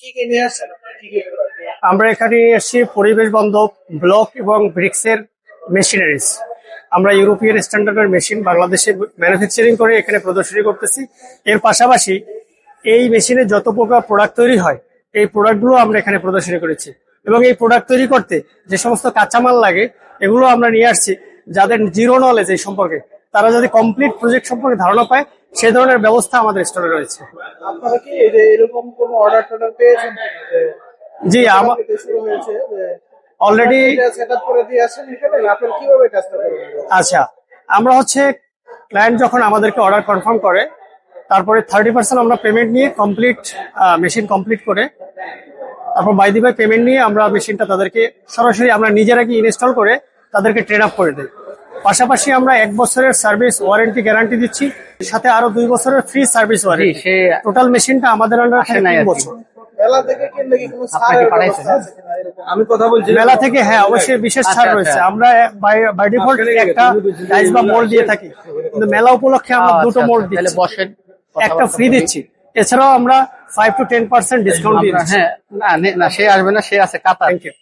কি কি নিয়ে আসছেন? কি কি আমরা এখানে এসেছি পরিবেশ বান্ধব ব্লক এবং ব্রিক্সের মেশিনারিজ। আমরা ইউরোপিয়ান স্ট্যান্ডার্ডের মেশিন বাংলাদেশে ম্যানুফ্যাকচারিং করে এখানে প্রদর্শনী করতেছি। এর পাশাপাশি এই মেশিনে যত প্রকার প্রোডাক্ট তৈরি হয় এই প্রোডাক্টগুলো আমরা এখানে প্রদর্শনী করেছি, এবং এই প্রোডাক্ট তৈরি করতে যে সমস্ত কাঁচামাল লাগে এগুলো আমরা নিয়ে আসছি। যাদের জিরো নলেজ এই সম্পর্কে, তারা যদি কমপ্লিট প্রজেক্ট সম্পর্কে ধারণা পায়, সেই ধরনের ব্যবস্থা আমাদের স্টোরে রয়েছে। আপনারা কি এই যে এরকম কোন অর্ডার টর্ডার পেয়েছেন? জি, আমার শুরু হয়েছে যে অলরেডি সেটআপ করে দিয়ে আসেন এখানে, আপনারা কিভাবে কাজটা করেন? আচ্ছা, আমরা ক্লায়েন্ট যখন আমাদেরকে অর্ডার কনফার্ম করে, তারপরে 30% আমরা পেমেন্ট নিয়ে কমপ্লিট মেশিন কমপ্লিট করে, তারপর বাই দি বাই পেমেন্ট নিয়ে আমরা মেশিনটা তাদেরকে সরাসরি আমরা নিজেরা কি ইনস্টল করে তাদেরকে ট্রেন আপ করে দিই। পাশাপাশি আমরা 1 বছরের সার্ভিস ওয়ারেন্টি গ্যারান্টি দিচ্ছি, সাথে আরো 2 বছরের ফ্রি সার্ভিস ওয়ারেন্টি। টোটাল মেশিনটা আমাদের আন্ডারে 3 বছর। মেলা থেকে কিনলে কি কোনো ছাড়ের ব্যবস্থা আছে কিনা এরকম? আমি কথা বলছি মেলা থেকে, হ্যাঁ অবশ্যই বিশেষ ছাড় রয়েছে। আমরা বাই ডিফল্ট একটা প্রাইস বা মোল্ড দিয়ে থাকি, কিন্তু মেলা উপলক্ষে আমরা দুটো মোল্ড দিচ্ছি, একটা ফ্রি দিচ্ছি। এছাড়াও আমরা 5 to 10% ডিসকাউন্ট দিচ্ছি। হ্যাঁ, না সে আসবে না, সে আছে কাতার। Thank you.